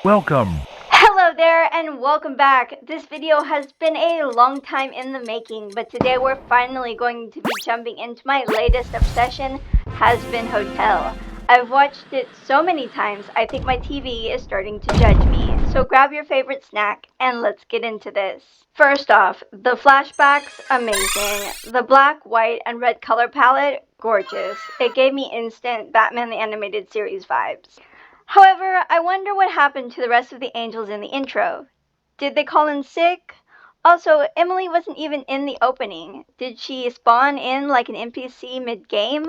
Welcome. Hello there and welcome back. This video has been a long time in the making, but today we're finally going to be jumping into my latest obsession, Hazbin Hotel. I've watched it so many times, I think my TV is starting to judge me. So grab your favorite snack and let's get into this. First off, the flashbacks, amazing. The black, white, and red color palette, gorgeous. It gave me instant Batman the Animated Series vibes. However, I wonder what happened to the rest of the angels in the intro. Did they call in sick? Also, Emily wasn't even in the opening. Did she spawn in like an NPC mid-game?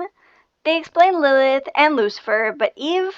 They explained Lilith and Lucifer, but Eve?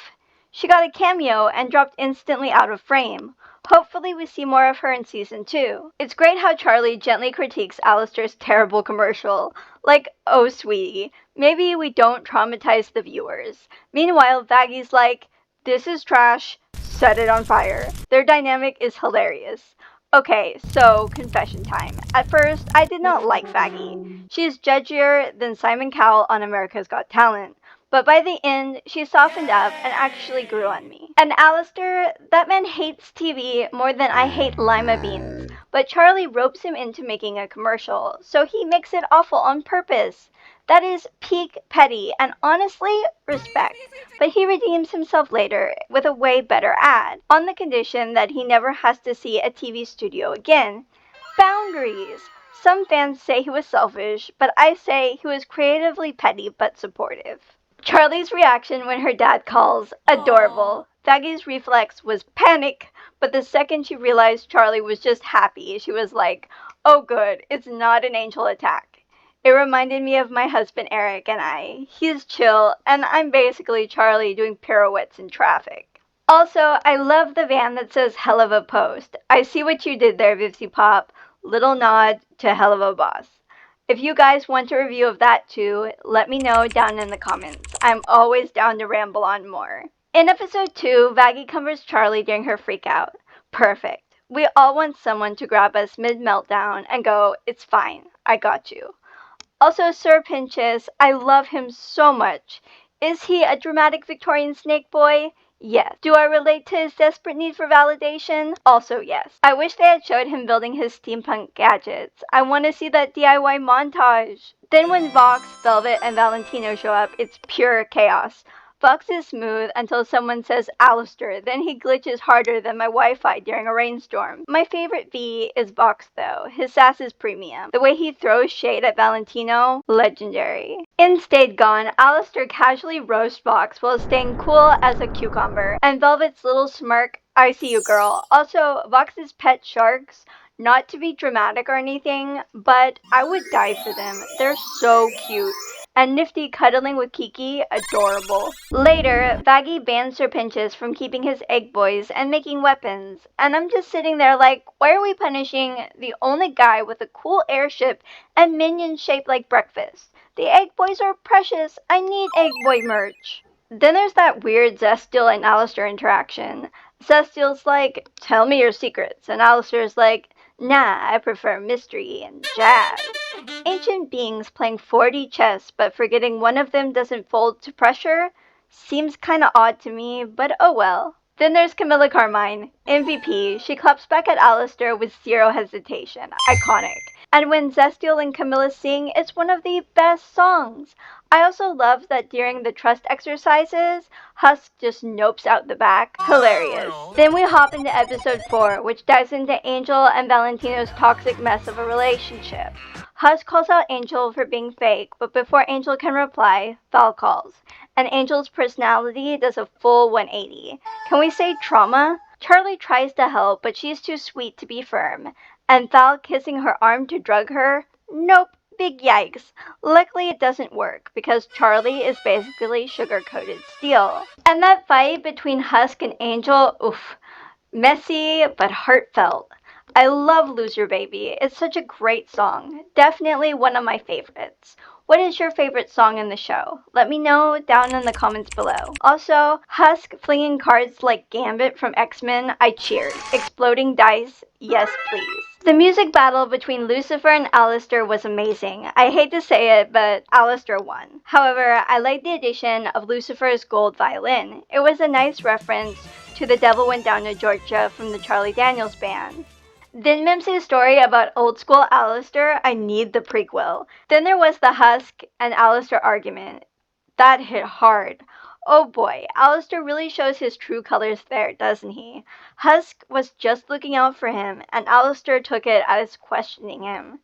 She got a cameo and dropped instantly out of frame. Hopefully we see more of her in season 2. It's great how Charlie gently critiques Alistair's terrible commercial. Like, oh sweetie, maybe we don't traumatize the viewers. Meanwhile, Vaggy's like, this is trash, set it on fire. Their dynamic is hilarious. Okay, so confession time. At first, I did not like Vaggy. She is judgier than Simon Cowell on America's Got Talent. But by the end, she softened up and actually grew on me. And Alistair, that man hates TV more than I hate lima beans. But Charlie ropes him into making a commercial, so he makes it awful on purpose. That is peak petty and honestly, respect. But he redeems himself later with a way better ad, on the condition that he never has to see a TV studio again. Boundaries! Some fans say he was selfish, but I say he was creatively petty but supportive. Charlie's reaction when her dad calls, adorable. Vaggy's reflex was panic, but the second she realized Charlie was just happy, she was like, oh good, it's not an angel attack. It reminded me of my husband Eric and I. He's chill, and I'm basically Charlie doing pirouettes in traffic. Also, I love the van that says hell of a post. I see what you did there, Vivsy Pop. Little nod to hell of a boss. If you guys want a review of that too, let me know down in the comments. I'm always down to ramble on more. In episode 2, Vaggy comforts Charlie during her freakout. Perfect. We all want someone to grab us mid-meltdown and go, it's fine, I got you. Also, Sir Pinchas, I love him so much. Is he a dramatic Victorian snake boy? Yes. Do I relate to his desperate need for validation? Also yes. I wish they had showed him building his steampunk gadgets. I want to see that DIY montage. Then when Vox, Velvet, and Valentino show up, it's pure chaos. Vox is smooth until someone says Alistair, then he glitches harder than my Wi-Fi during a rainstorm. My favorite V is Vox though. His sass is premium. The way he throws shade at Valentino, legendary. In Stayed Gone, Alistair casually roasts Vox while staying cool as a cucumber, and Velvet's little smirk, I see you girl. Also, Vox's pet sharks, not to be dramatic or anything, but I would die for them. They're so cute. And Nifty cuddling with Kiki, adorable. Later, Vaggy bans Sir Pinchas from keeping his egg boys and making weapons. And I'm just sitting there like, why are we punishing the only guy with a cool airship and minions shaped like breakfast? The egg boys are precious. I need egg boy merch. Then there's that weird Zestial and Alistair interaction. Zestial's like, tell me your secrets. And Alistair's like, nah, I prefer mystery and jazz. Ancient beings playing 4D chess but forgetting one of them doesn't fold to pressure seems kinda odd to me, but oh well. Then there's Camilla Carmine, MVP. She claps back at Alistair with zero hesitation. Iconic. And when Zestial and Camilla sing, it's one of the best songs. I also love that during the trust exercises, Husk just nopes out the back. Hilarious. Then we hop into episode 4, which dives into Angel and Valentino's toxic mess of a relationship. Husk calls out Angel for being fake, but before Angel can reply, Val calls. And Angel's personality does a full 180. Can we say trauma? Charlie tries to help, but she's too sweet to be firm. And Val kissing her arm to drug her? Nope. Big yikes. Luckily it doesn't work, because Charlie is basically sugar-coated steel. And that fight between Husk and Angel, oof. Messy, but heartfelt. I love Loser Baby. It's such a great song. Definitely one of my favorites. What is your favorite song in the show? Let me know down in the comments below. Also, Husk flinging cards like Gambit from X-Men, I cheered. Exploding dice, yes please. The music battle between Lucifer and Alistair was amazing. I hate to say it, but Alistair won. However, I liked the addition of Lucifer's gold violin. It was a nice reference to The Devil Went Down to Georgia from the Charlie Daniels Band. Then Mimsy's story about old school Alistair, I need the prequel. Then there was the Husk and Alistair argument. That hit hard. Oh boy, Alistair really shows his true colors there, doesn't he? Husk was just looking out for him, and Alistair took it as questioning him.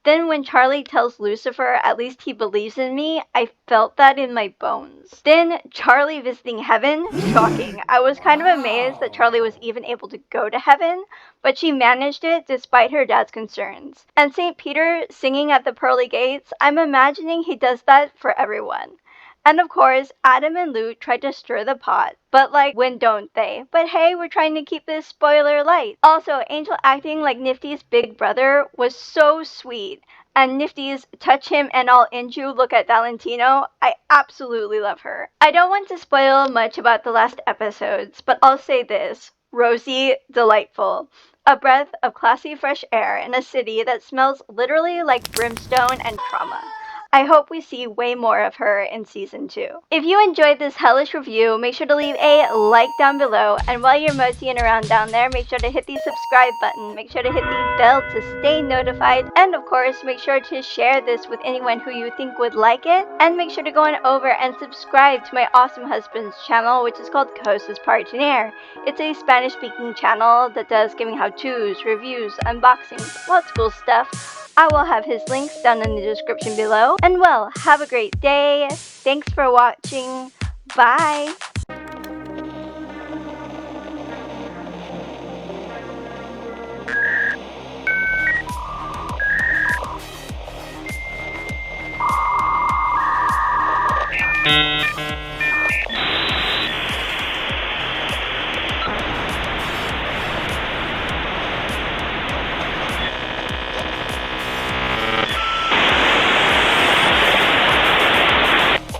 Then when Charlie tells Lucifer at least he believes in me, I felt that in my bones. Then Charlie visiting heaven? Shocking. I was kind of amazed that Charlie was even able to go to heaven, but she managed it despite her dad's concerns. And St. Peter singing at the pearly gates, I'm imagining he does that for everyone. And of course, Adam and Luke tried to stir the pot, but like, when don't they? But hey, we're trying to keep this spoiler light. Also, Angel acting like Nifty's big brother was so sweet. And Nifty's touch him and I'll end you look at Valentino, I absolutely love her. I don't want to spoil much about the last episodes, but I'll say this. Rosie, delightful. A breath of classy fresh air in a city that smells literally like brimstone and trauma. I hope we see way more of her in season 2. If you enjoyed this hellish review, make sure to leave a like down below, and while you're moseying around down there, make sure to hit the subscribe button, make sure to hit the bell to stay notified, and of course, make sure to share this with anyone who you think would like it, and make sure to go on over and subscribe to my awesome husband's channel, which is called Cosas Partener. It's a Spanish-speaking channel that does gaming how-tos, reviews, unboxings, lots of cool stuff. I will have his links down in the description below. And well, have a great day. Thanks for watching. Bye.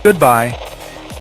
Goodbye.